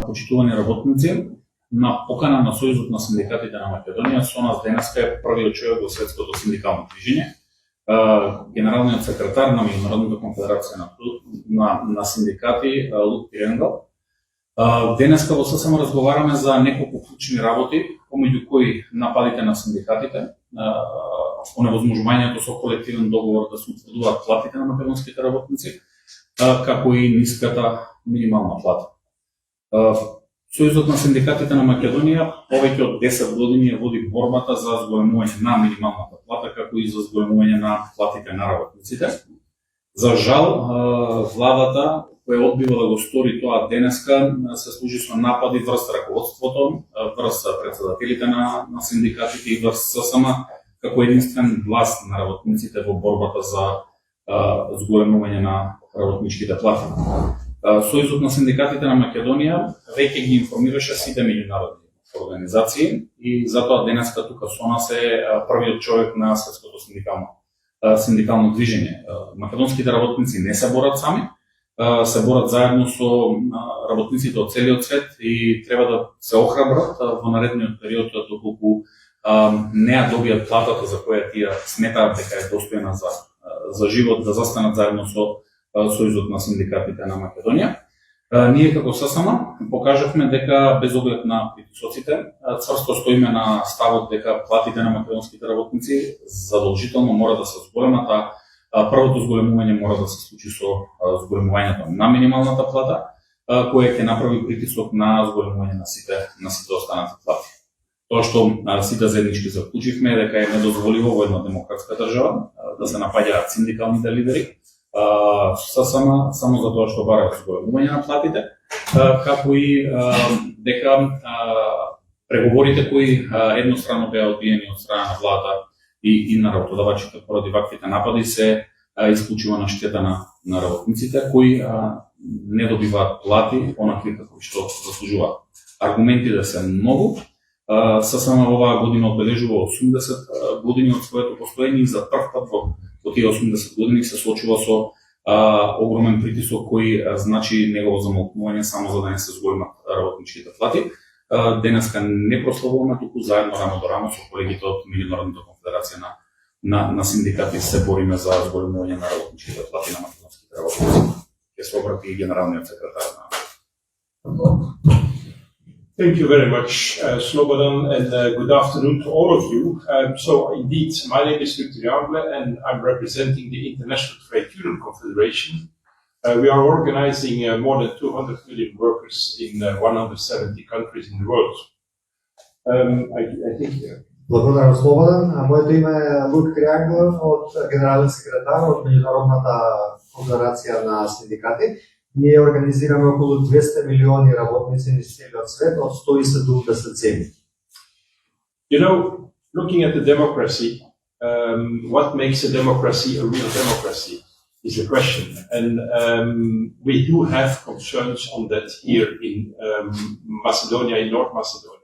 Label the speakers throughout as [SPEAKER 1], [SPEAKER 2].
[SPEAKER 1] почитувани работници, на покана на Сојузот на синдикатите на Македонија, со нас денеска е првиот човек во светското синдикално движење, генералниот секретар на Меѓународната конфедерација на синдикати Лук Пиренгал. Денеска во ССМ разговараме за неколку клучни работи, помеѓу кои нападите на синдикатите, оневозможувањето со колективен договор да се утврдуваат платите на македонските работници, како и ниската минимална плата. Сојузот на синдикатите на Македонија повеќе од 10 години води борбата за зголемување на минималната плата, како и за зголемување на платите на работниците. За жал, владата која одбива да го стори тоа денеска се служи со напади врз раководството, врз председателите на синдикатите и врз ССМ како единствен глас на работниците во борбата за зголемување на работничките плати. Сојузот на синдикатите на Македонија веќе ги информираше сите меѓународни организации и затоа денеска тука со нас е првиот човек на светското синдикално движење. Македонските работници не се борат сами, се борат заедно со работниците од целиот свет и треба да се охрабрат во наредниот период доколку не ја добијат платата за која тие сметаат дека е достојна за живот, да застанат заедно со Сојузот на синдикатите на Македонија. Ние како ССМ покажавме дека без оглед на притисоците, цврсто стоиме на ставот дека платите на македонските работници задолжително мора да се зголемат, првото зголемување мора да се случи со зголемувањето на минималната плата, кое ќе направи притисок на зголемување на сите останати плати. Тоа што сите заеднички заклучивме е дека е недозволиво во една демократска држава да се напаѓаат синдикалните лидери, само за тоа што бараат зголемување на платите, како и дека преговорите кои едностранно беа одбиени од страна на владата и на работодавачите поради ваквите напади се исклучува на штета на работниците кои не добиваат плати онакви како што заслужуваат. Аргументите се многу. ССМ оваа година одбележува 80 години од своето постоење и за прв пат во тие 80 години се соочува со огромен притисок кој значи негово замолкнување само за да не се зголемат работничките плати. Денеска не прославуваме, туку заедно рамо до рамо со колегите од Меѓународната конфедерација на синдикати се бориме за зголемување на работничките плати на македонските работници. Ќе се обрати и генералниот секретар на
[SPEAKER 2] Thank you very much, Slobodan, and good afternoon to all of you. So, indeed, my name is Luc Triangle, and I'm representing the International Trade Union Confederation. We are organizing more than 200 million workers in 170 countries in the world. I think...
[SPEAKER 3] Благодарам, Слободан. Моето име е Лук Триангл, од генерален секретар од Меѓународната конфедерација на синдикати. Ние организираме околу 200 милиони работници низ целиот свет од 170 земји.
[SPEAKER 2] You know, looking at the democracy, what makes a democracy a real democracy is the question. And we do have concerns on that here in Macedonia, in North Macedonia.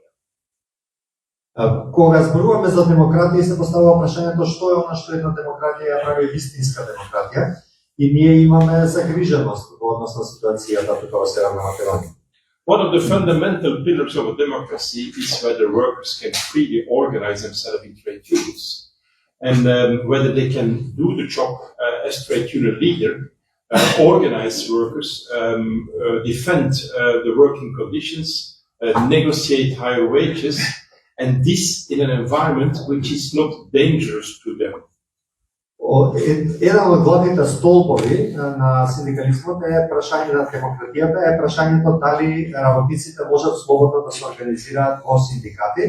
[SPEAKER 3] Кога зборуваме за демократија, се поставува прашањето што е она што една демократија ја прави вистинска демократија. И ние имаме загриженост во однос на ситуацијата тука во Северна Македонија.
[SPEAKER 2] One of the fundamental pillars of a democracy is whether workers can freely organize themselves in trade unions, and whether they can do the job as trade union leader, organize workers, defend the working conditions, negotiate higher wages, and this in an environment which is not dangerous to them.
[SPEAKER 3] Еден од главните столбови на синдикализмот е прашање на демократијата, е прашањето дали работниците можат слободно да се организираат во синдикати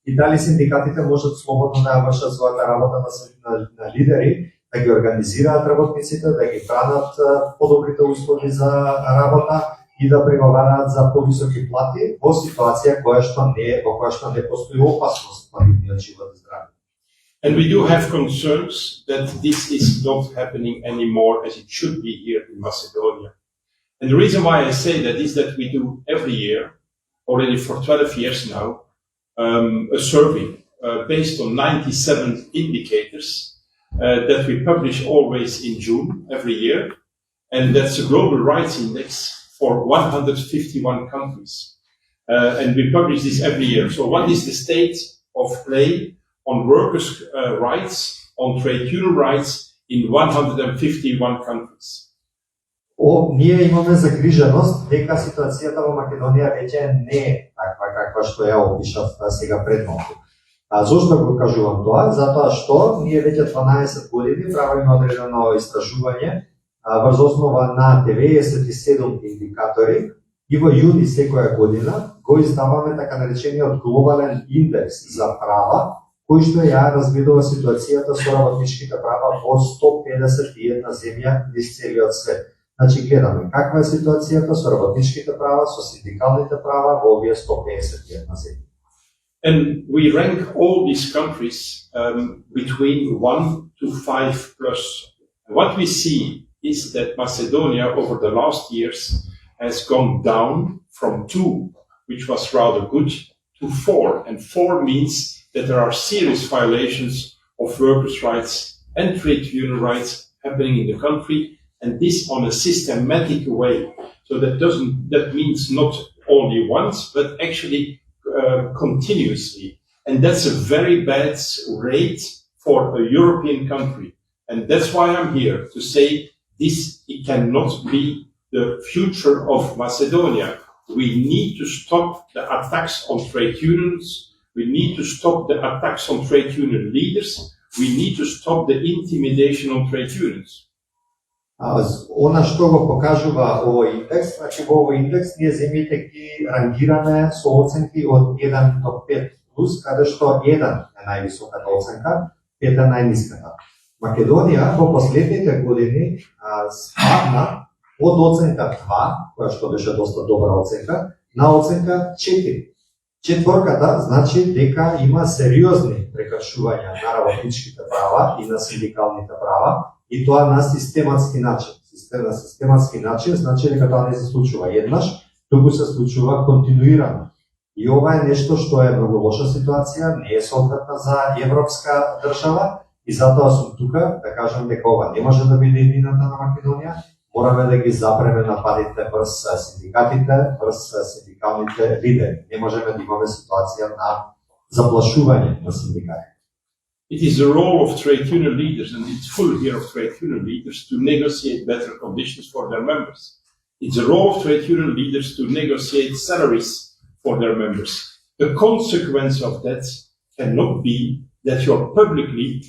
[SPEAKER 3] и дали синдикатите можат слободно да вршат својата работа на лидери, да ги организираат работниците, да ги бранат подобрите услови за работа и да преговараат за повисоки плати во ситуација во која што не постои опасност по нивниот живот и здравје.
[SPEAKER 2] And we do have concerns that this is not happening anymore as it should be here in Macedonia. And the reason why I say that is that we do every year, already for 12 years now, a survey based on 97 indicators that we publish always in June every year. And that's a global rights index for 151 countries. and we publish this every year. So what is the state of play on workers' rights, on trade union rights in 151 countries?
[SPEAKER 3] Ние имаме загриженост дека ситуацијата во Македонија веќе не е таква каква што ја опишав сега пред малку. Зошто го кажувам тоа? Затоа што ние веќе 12 години правиме одредено истражување врз основа на 97 индикатори и во јуни секоја година го издаваме така наречениот глобален индекс за права, кој што ја разгледува ситуацијата со работничките права во 151 земја низ целиот свет. Значи гледаме каква е ситуацијата со работничките права, со синдикалните права во овие 151 земји.
[SPEAKER 2] And we rank all these countries between 1 to 5 plus. What we see is that Macedonia over the last years has gone down from 2, which was rather good, to 4. And 4 means that there are serious violations of workers' rights and trade union rights happening in the country, and this on a systematic way. So that means not only once, but actually continuously. And that's a very bad rate for a European country. And that's why I'm here to say it cannot be the future of Macedonia. We need to stop the attacks on trade unions. We need to stop the attacks on trade union leaders. We need to stop the intimidation on trade unions.
[SPEAKER 3] Она што го покажува овој индекс, значи во овој индекс ние земјите ги рангираме со оценки од 1 до 5 плюс, каде што 1 е највисоката оценка, 5 е најниската. Македонија во последните години спадна од оценка 2, која што беше доста добра оценка, на оценка 4. Четворката значи дека има сериозни прекршувања на работничките права и на синдикалните права, и тоа на систематски начин. На систематски начин значи дека тоа не се случува еднаш, туку се случува континуирано. И ова е нешто што е многу лоша ситуација, не е соодветна за европска држава, и затоа сум тука да кажам дека ова не може да биде иднината на Македонија. Мораме да ги запреме нападите врз синдикатите, врз синдикалните лидери. Не можеме да имаме ситуација на заплашување на синдикатите.
[SPEAKER 2] It is the role of trade union leaders, and it's full here of trade union leaders, to negotiate better conditions for their members. It's the role of trade union leaders to negotiate salaries for their members. The consequence of that cannot be that you're publicly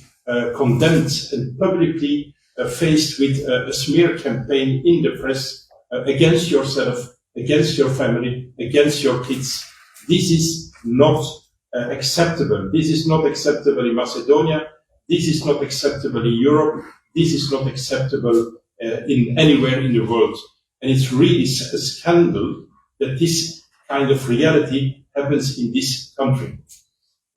[SPEAKER 2] condemned and publicly faced with a smear campaign in the press against yourself, against your family, against your kids. This is not acceptable. This is not acceptable in Macedonia. This is not acceptable in Europe. This is not acceptable in anywhere in the world. And it's really a scandal that this kind of reality happens in this country.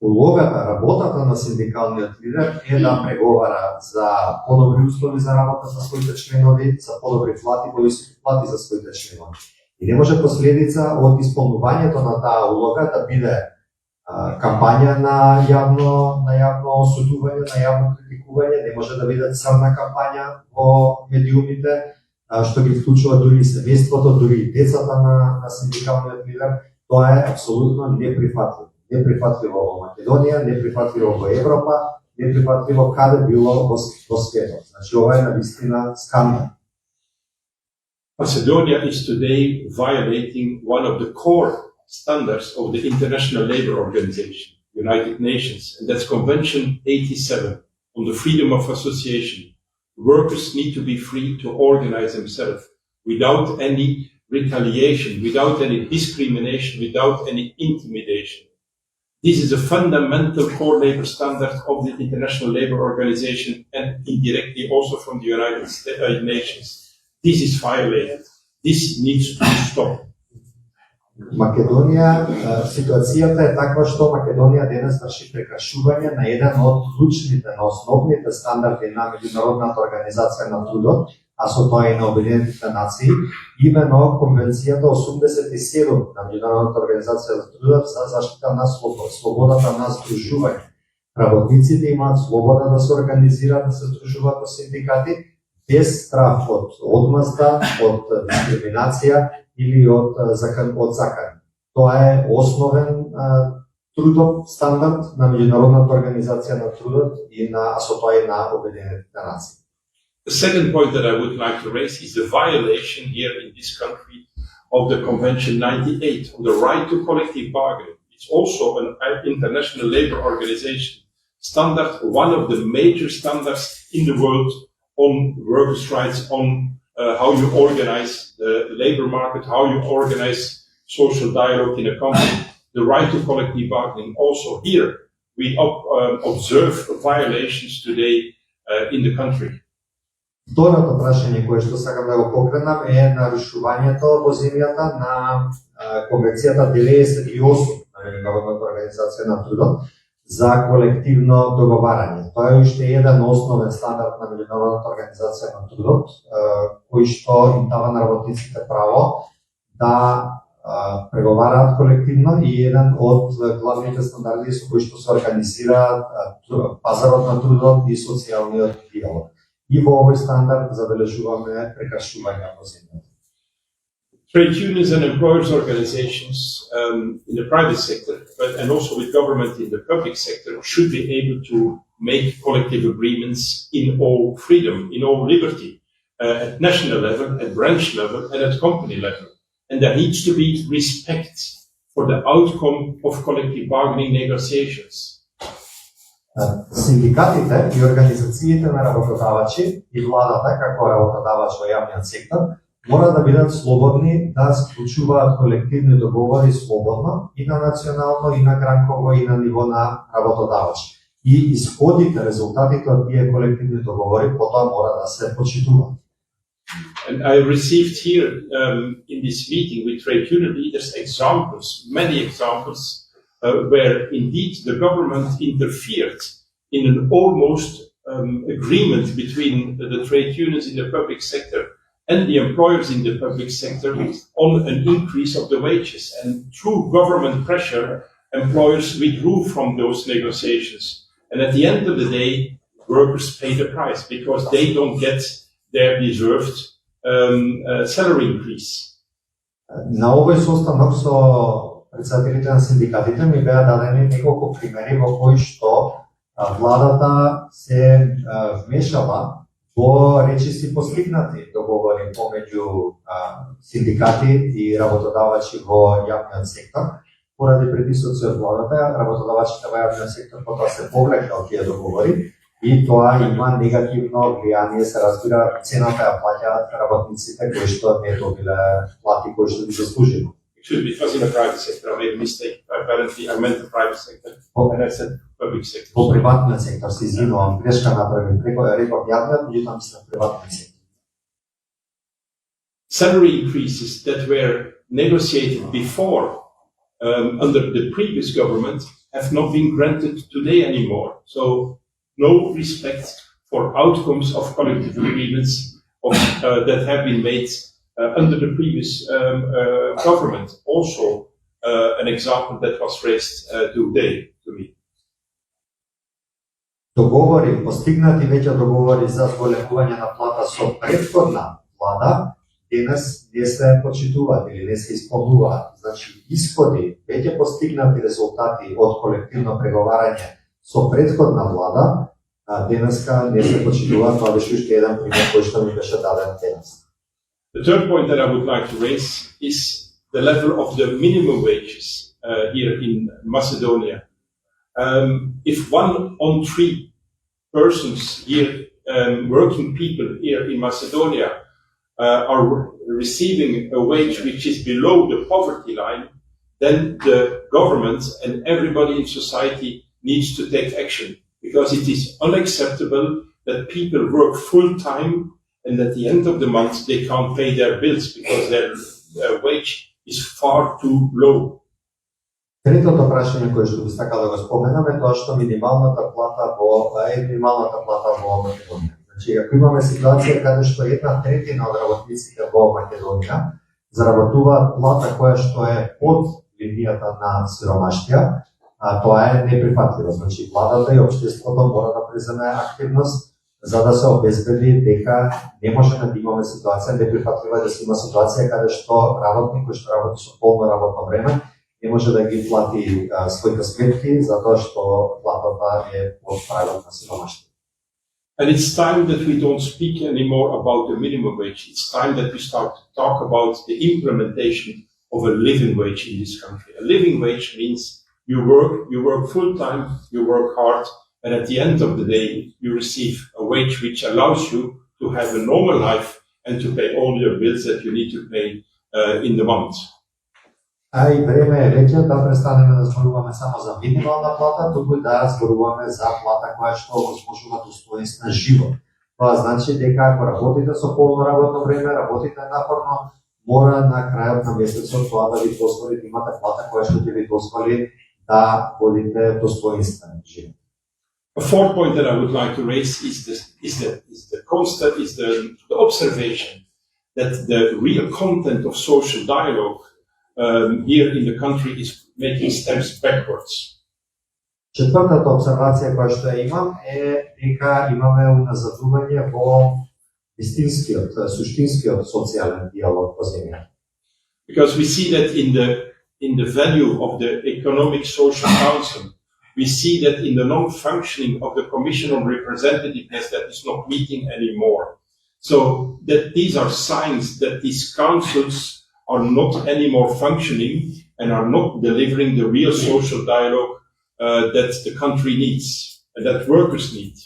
[SPEAKER 3] Улогата, работата на синдикалниот лидер е да преговара за подобри услови за работа за своите членови, за подобри плати, повисоки плати за своите членови. И не може последица од исполнувањето на таа улога да биде кампања на јавно осудување, на јавно критикување, не може да биде црна кампања во медиумите, што ги вклучува дури семејството, дури децата на синдикалниот лидер. Тоа е апсолутно неприфатливо. Неприфатливо во Македонија, неприфатливо во Европа, неприфатливо каде било во светот. Значи ова е навистина скандал.
[SPEAKER 2] Macedonia is today violating one of the core standards of the International Labour Organization, United Nations, and that's Convention 87 on the freedom of association. Workers need to be free to organize themselves without any retaliation, without any discrimination, without any intimidation. This is a fundamental core labor standard of the International Labour Organization and indirectly also from the United Nations. This is violated. This needs to stop.
[SPEAKER 3] Македонија, ситуацијата е таква што Македонија денес врши прекршување на еден од клучните, на основните стандарди на Меѓународната организација на трудот, а со тоа и на Обединетите нации, именно Конвенцијата 87 на Меѓународната организација за трудот за заштита на слободата на здружување. Работниците имаат слобода да се организираат, да се здружуваат во синдикати, без страх од одмазда, од дискриминација или од закани. Тоа е основен трудов стандард на Меѓународната организација на трудот и на тоа и на Обединетите нации.
[SPEAKER 2] The second point that I would like to raise is the violation here in this country of the Convention 98 on the right to collective bargaining. It's also an international labor organization standard, one of the major standards in the world on workers' rights, on how you organize the labor market, how you organize social dialogue in a company, the right to collective bargaining. Also here, we observe violations today in the country.
[SPEAKER 3] Второто прашање кое што сакам да го покренам е нарушувањето во земјата на Конвенцијата 98 на Меѓународната организација на трудот за колективно договарање. Тоа е уште еден основен стандард на Меѓународната организација на трудот, кој што им дава на работниците право да преговараат колективно и еден од главните стандарди со кои што се организираат пазарот на трудот и социјалниот диалог. И во овој стандард забележуваме прекршувања во земјата.
[SPEAKER 2] Trade unions and employers organizations in the private sector, and also with government in the public sector, should be able to make collective agreements in all freedom, in all liberty, at national level, at branch level, and at company level. And there needs to be respect for the outcome of collective bargaining negotiations.
[SPEAKER 3] Синдикатите и организациите на работодавачи и владата како работодавач во јавниот сектор мора да бидат слободни да склучуваат колективни договори слободно и на национално, и на гранково, и на ниво на работодавач. И исходите, резултатите од тие колективни договори потоа мора да се почитуваат.
[SPEAKER 2] And I received here in this meeting with trade union leaders examples, many examples, where indeed the government interfered in an almost agreement between the trade unions in the public sector and the employers in the public sector on an increase of the wages. And through government pressure, employers withdrew from those negotiations. And at the end of the day, workers pay the price because they don't get their deserved salary increase.
[SPEAKER 3] На овој состанок со председателите на синдикатите ми беа дадени неколку примери во кои што владата се вмешала во речиси постигнати договори помеѓу синдикати и работодавачи во јавниот сектор. Поради притисоци од владата, работодавачите во јавниот сектор потоа се повлекле од тие договори и тоа има негативно влијание, се разбира, цената ја плаќаат работниците кои што не добиле плати кои што би заслужили.
[SPEAKER 2] Excuse me, it was in the private sector. I made a mistake. Apparently, I meant the private sector, and I said public sector.
[SPEAKER 3] Во приватниот сектор се извинувам, грешка направив. Реков јавниот, меѓутоа мислам приватниот сектор.
[SPEAKER 2] Salary increases that were negotiated before under the previous government have not been granted today anymore. So no respect for outcomes of collective agreements that have been made under the previous government. Also, an example that was raised today to me.
[SPEAKER 3] Договори, постигнати веќе договори за зголемување на плата со претходна влада, денес не се почитуваат или не се исполнуваат. Значи, исходи, веќе постигнати резултати од колективно преговарање со претходна влада, денеска не се почитуваат. Това беше уште еден пример кој што ми беше даден денес.
[SPEAKER 2] The third point that I would like to raise is the level of the minimum wages here in Macedonia. If 1 on 3 persons here, working people here in Macedonia, are receiving a wage which is below the poverty line, then the government and everybody in society needs to take action, because it is unacceptable that people work full time and at the end of the month they can't pay their bills because their wage is far too low.
[SPEAKER 3] Третото прашање кое што би сакал да го споменам е тоа што минималната плата во Македонија. Значи, ако имаме ситуација каде што 1/3 од работниците во Македонија заработуваат плата која што е под линијата на сиромаштија, тоа е неприфатливо. Значи, владата и општеството мора да преземе активност за да се обезбеди дека не можеме да имаме ситуација неприфатлива, да се има ситуација каде што работник кој што работи со полно работно време не може да ги плати своите сметки затоа што платата е под прагот на сиромаштво.
[SPEAKER 2] And it's time that we don't speak anymore about the minimum wage. It's time that we start to talk about the implementation of a living wage in this country. A living wage means you work full time, you work hard, and at the end of the day, you receive a wage which allows you to have a normal life and to pay all your bills that you need to pay in the month.
[SPEAKER 3] А и време е веќе да престанеме да зборуваме само за минимална плата, туку да зборуваме за плата која што возможува достоинствен живот. Тоа значи дека ако работите со полно работно време, работите напорно, мора на крајот на месецот тоа да ви дозволи да имате плата која што ќе ви дозволи да водите достоинствен живот.
[SPEAKER 2] A fourth point that I would like to raise is the observation that the real content of social dialogue here in the country is making steps backwards.
[SPEAKER 3] Четвртата обсервација која што ја имам е дека имаме уназадување во истинскиот, суштинскиот социјален диалог во земјата.
[SPEAKER 2] Because we see that in the value of the Economic Social Council, we see that in the non-functioning of the Commission on Representativeness that is not meeting anymore. So that these are signs that these councils are not anymore functioning and are not delivering the real social dialogue that the country needs and that workers need.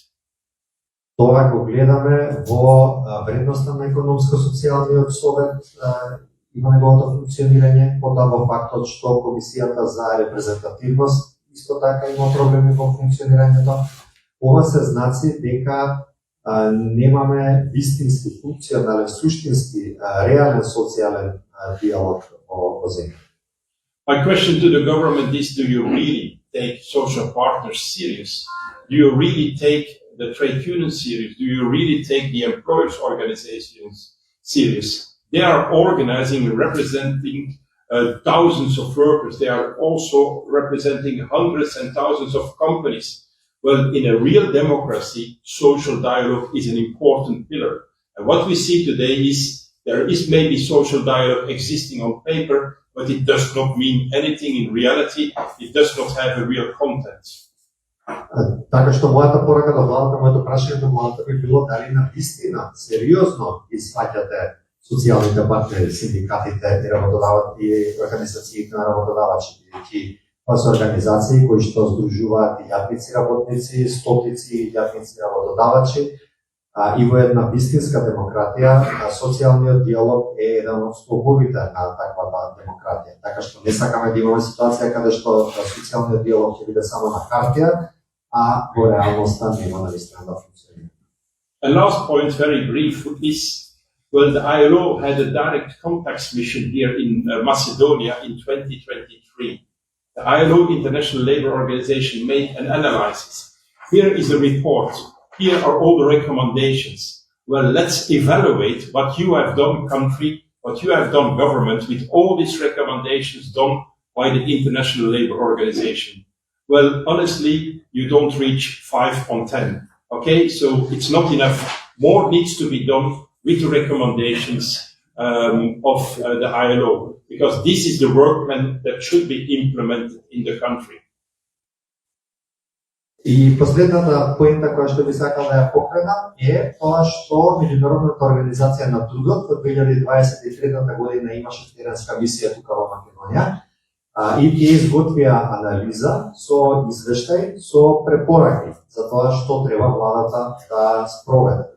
[SPEAKER 3] Тоа го гледаме во вредноста на економско-социјалниот совет и во неговото функционирање, потоа во фактот што Комисијата за репрезентативност исто така има проблеми во функционирањето. Ова се знаци дека немаме вистински, функционален, суштински, реален социјален диалог во земја.
[SPEAKER 2] My question to the government is, do you really take social partners serious? Do you really take the trade unions serious? Do you really take the employers' organizations serious? They are organizing and representing thousands of workers. They are also representing hundreds and thousands of companies. Well, in a real democracy, social dialogue is an important pillar. And what we see today is there is maybe social dialogue existing on paper, but it does not mean anything in reality. It does not have a real content.
[SPEAKER 3] Така што мојата порака до владата, моето прашање до владата би било дали на вистина сериозно ги сваќате социјалните партнери, синдикатите и работодаваци и организациите на работодавачи, бидејќи тоа се организации кои што здружуваат илјадници работници, стотици илјадници работодавачи, и во една вистинска демократија, социјалниот диалог е еден од столбовите на таквата демократија. Така што не сакаме да имаме ситуација каде што социјалниот диалог ќе биде само на хартија, а во реалноста нема навистина да функционира.
[SPEAKER 2] And last point, very brief, is, well, the ILO had a direct contacts mission here in Macedonia in 2023. The ILO, International Labour Organization, made an analysis. Here is the report. Here are all the recommendations. Well, let's evaluate what you have done, country, what you have done, government, with all these recommendations done by the International Labour Organization. Well, honestly, you don't reach 5 on 10. Okay, so it's not enough. More needs to be done with the recommendations of the ILO, because this is the work plan that should be implemented in the country.
[SPEAKER 3] И последната поинта која што би сакал да ја покренам е тоа што Меѓународната организација на трудот во 2023 година имаше теренска мисија тука во Македонија и тие изготвија анализа со извештај со препораки за тоа што треба владата да спроведе.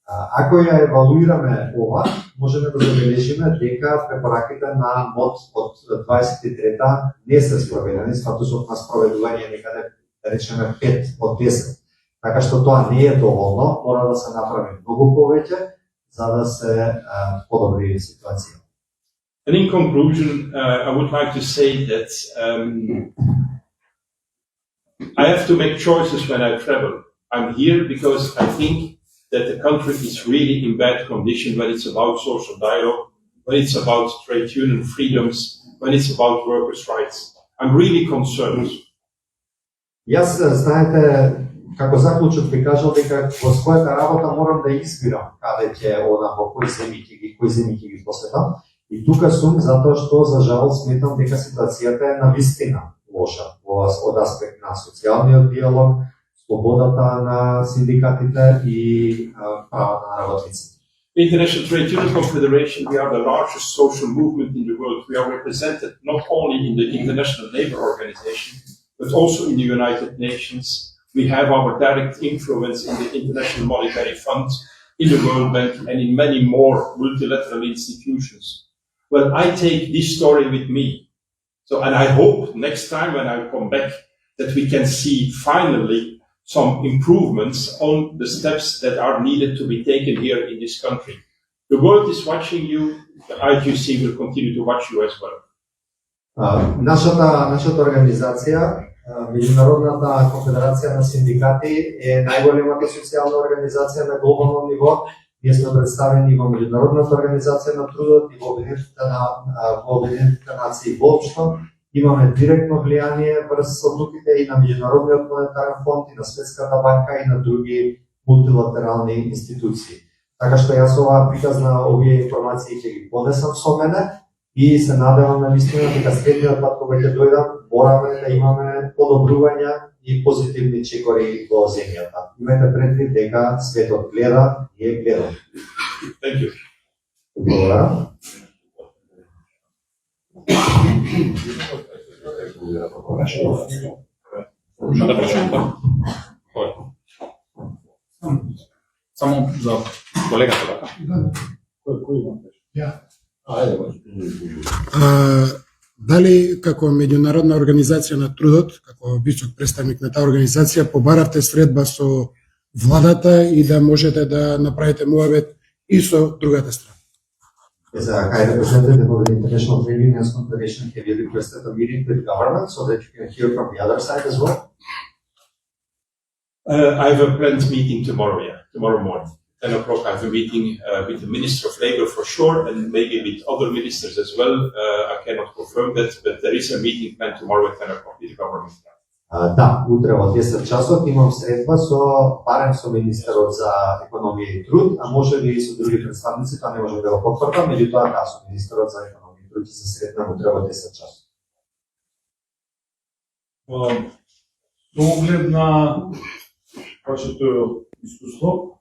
[SPEAKER 3] Ако ја евалуираме ова, можеме да забележиме дека препораките на МОД од 23-та не се спроведени, статусот на спроведување некаде да речеме 5 од 10. Така што тоа не е доволно, мора да се направи многу повеќе за да се подобри ситуација.
[SPEAKER 2] And in conclusion, I would like to say that I have to make choices when I travel. I'm here because I think that the country is really in bad condition when it's about social dialogue, when it's about trade union freedoms, when it's about workers' rights. I'm really concerned.
[SPEAKER 3] Јас, знаете, како заклучок би кажал дека во својата работа морам да избирам каде ќе одам, во кои земји ќе ги посетам. И тука сум затоа што за жал сметам дека ситуацијата е навистина лоша од аспект на социјалниот диалог, слободата на синдикатите и правата на работниците.
[SPEAKER 2] The International Trade Union Confederation, we are the largest social movement in the world. We are represented not only in the International Labour Organization, but also in the United Nations. We have our direct influence in the International Monetary Fund, in the World Bank, and in many more multilateral institutions. Well, I take this story with me. So, and I hope next time when I come back that we can see finally some improvements on the steps that are needed to be taken here in this country. The world is watching you. The IGC will continue to watch you as well.
[SPEAKER 3] Нашата организација, Меѓународната конфедерација на синдикати, е најголемата социјална организација на глобално ниво. Ние сме представени во Меѓународната организација на трудот и во Обединетите нации воопшто. Имаме директно влијание врз одлуките и на Меѓународниот монетарен фонд, и на Светската банка, и на други мултилатерални институции. Така што јас оваа приказна, овие информации ќе ги понесам со мене и се надевам на вистина дека следниот пат кога ќе дојдам, мораме да имаме подобрувања и позитивни чекори во земјата. Имајте предвид дека светот гледа и е гледан.
[SPEAKER 2] Thank you.
[SPEAKER 3] Благодарам.
[SPEAKER 1] Да прашувам само за колегата, така? Кој има?
[SPEAKER 4] Дали како меѓународна организација на трудот, како висок представник на таа организација, побаравте средба со владата и да можете да направите муабет и со другата страна?
[SPEAKER 3] As a high representative of the International Trade Unions Confederation, have you requested a meeting with government so that you can hear from the other side as well?
[SPEAKER 2] I have a planned meeting tomorrow morning. 10 o'clock I have a meeting with the Minister of Labour for sure, and maybe with other ministers as well. I cannot confirm that, but there is a meeting planned tomorrow at 10 o'clock with the government.
[SPEAKER 3] Да, утре во 10 часот имам средба барем со министерот за економија и труд, а може би и со други представници, тоа не може да го потврдам, меѓутоа да, со министерот за економија и труд ќе се сретнам утре во 10 часот.
[SPEAKER 5] Со оглед на вашето искуство,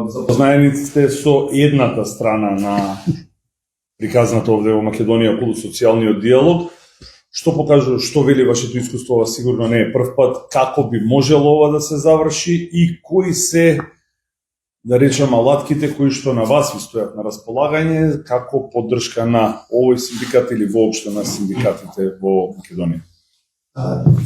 [SPEAKER 5] запознаените сте со едната страна на приказната овде во Македонија околу социјалниот диалог. Што покажува, што вели вашето искуство, сигурно не е прв пат, како би можело ова да се заврши и кои се, да речем, алатките кои што на вас ви стојат на располагање, како поддршка на овој синдикат или воопшто на синдикатите во Македонија?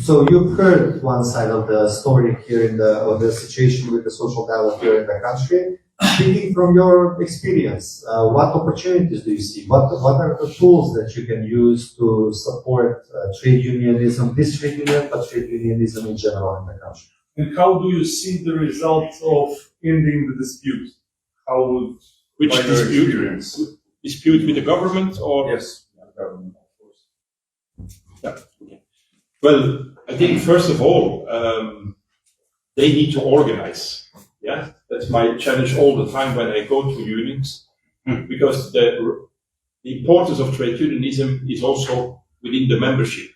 [SPEAKER 3] So you've heard one side of the story here of the situation with the social dialogue here in the country. Speaking from your experience, what opportunities do you see? What are the tools that you can use to support trade unionism, this trade union, but trade unionism in general in the country?
[SPEAKER 5] And how do you see the result of ending the dispute? How would
[SPEAKER 2] Which dispute? Dispute with the government or?
[SPEAKER 5] Yes, the government, of course.
[SPEAKER 2] Yeah. Well, I think first of all, they need to organize. Yeah, that's my challenge all the time when I go to unions, because the importance of trade unionism is also within the membership.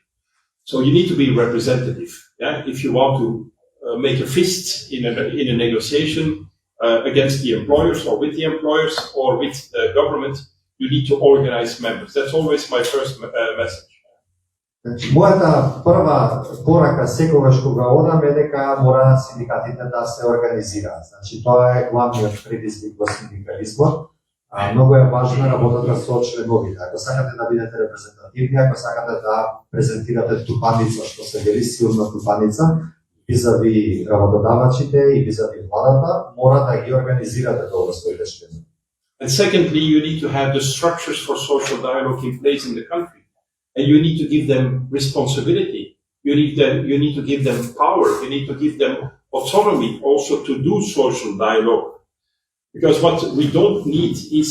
[SPEAKER 2] So you need to be representative. Yeah, if you want to make a fist in a negotiation against the employers or with the employers or with the government, you need to organize members. That's always my first message.
[SPEAKER 3] Мојата прва порака секогаш кога одам е дека мора синдикатите да се организираат. Значи тоа е главниот предизвик во синдикализмот. Многу е важна работата со членовите. Ако сакате да бидете репрезентативни, ако сакате да презентирате тупаница, што се вели силна тупаница, визави работодавачите и визави владата, мора да ги организирате добро своите членови.
[SPEAKER 2] And secondly, you need to have the structures for social dialogue in place in the country. And you need to give them responsibility. You need to give them power. You need to give them autonomy also to do social dialogue. Because what we don't need is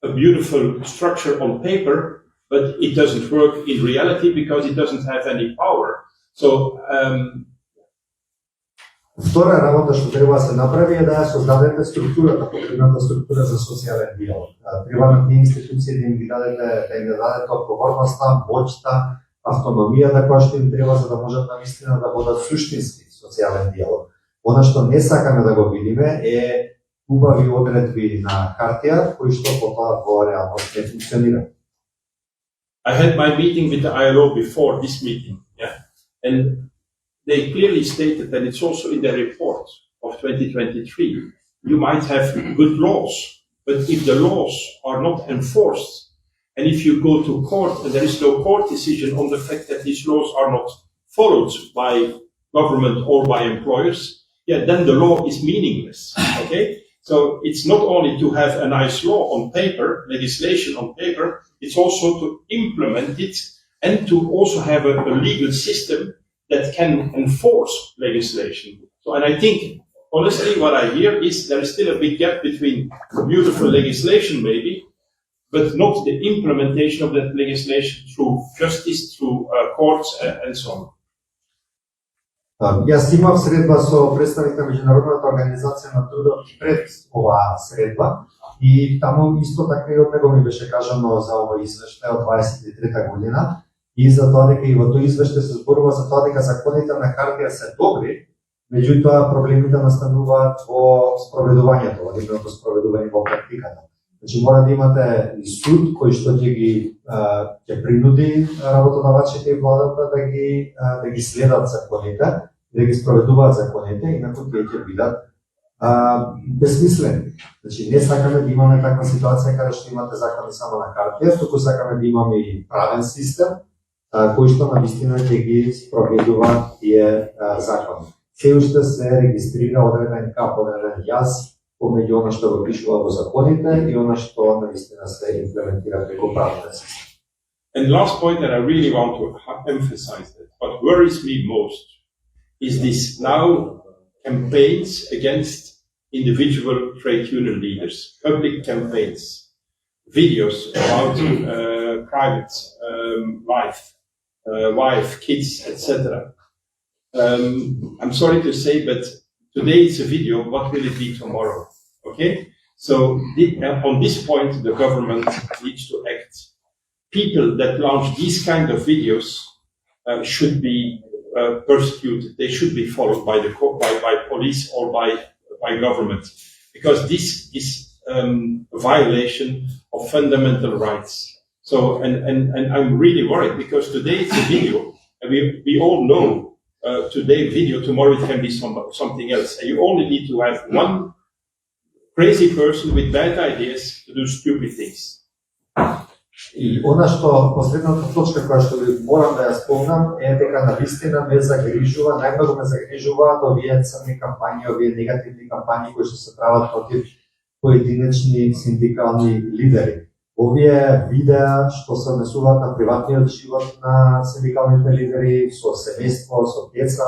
[SPEAKER 2] a beautiful structure on paper, but it doesn't work in reality because it doesn't have any power. So
[SPEAKER 3] Втора работа што треба да се направи е да ја создадете структурата, потребната структура за социјален диалог. Треба на тие институции да им ги дадете одговорноста, моќта, автономијата која што им треба за да можат навистина да водат суштински социјален диалог. Она што не сакаме да го видиме е убави одредби на хартија кои што потоа во реалност не функционира.
[SPEAKER 2] I had my meeting with the ILO before this meeting, and they clearly stated that it's also in their report of 2023. You might have good laws, but if the laws are not enforced, and if you go to court and there is no court decision on the fact that these laws are not followed by government or by employers, then the law is meaningless. Okay? So it's not only to have a nice law on paper, legislation on paper, it's also to implement it and to also have a legal system that can enforce legislation. So, and I think, honestly, what I hear is there is still a big gap between beautiful legislation maybe, but not the implementation of that legislation through justice, through courts, and so on.
[SPEAKER 3] Јас имав средба со представник на Меѓународната организација на трудот пред оваа средба и таму исто така и од него ми беше кажано за овој извештај од 23-та година и за тоа дека и во тој извештај се зборува за тоа дека законите на хартија се добри, меѓутоа проблемите настануваат во спроведувањето, во нивното спроведување во практиката. Значи мора да имате и суд кој што ќе принуди работодавачите и владата да ги следат законите, да ги спроведуваат законите, инаку тие ќе бидат безсмислени. Значи не сакаме да имаме таква ситуација каде што имате закони само на хартија, туку сакаме да имаме и правен систем кој што навистина ќе ги спроведува тие закони. Се уште се регистрира одреден кап, одреден јас помеѓу она што го пишува во законите и она што навистина се имплементира преку правната система.
[SPEAKER 2] And last point that I really want to emphasize that what worries me most is this now campaigns against individual trade union leaders, public campaigns, videos about private life, wife, kids, etc. I'm sorry to say, but today it's a video, what will it be tomorrow? Okay? So on this point, the government needs to act. People that launch these kind of videos should be persecuted. They should be followed by police or by government, because this is a violation of fundamental rights. So, and I'm really worried because today it's a video, and we all know today video, tomorrow it can be something else. And you only need to have one crazy person with bad ideas to do stupid things.
[SPEAKER 3] И она што последната точка која што ви морам да ја спомнам е дека навистина ме загрижува, најмногу ме загрижуваат овие црни кампањи, овие негативни кампањи кои што се прават против поединечни синдикални лидери. Овие видеа што се однесуваат на приватниот живот на синдикалните лидери, со семејство, со деца,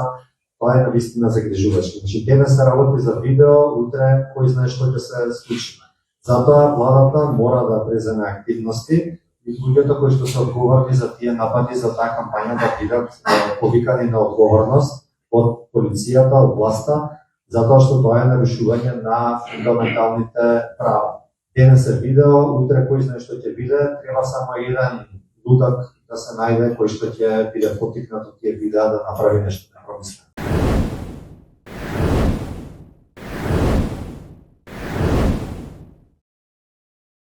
[SPEAKER 3] тоа е навистина загрижувачко. Значи, денес се работи за видео, утре кој знае што ќе се случи. Затоа владата мора да преземе активности и луѓето кои што се одговорни за тие напади, за таа кампања да бидат повикани на одговорност од полицијата, од власта, затоа што тоа е нарушување на фундаменталните права. Денес е видео, утре кој знае што ќе биде, треба само еден лудак да се најде кој што ќе биде поттикнат од тие видеа да направи нешто непромислено.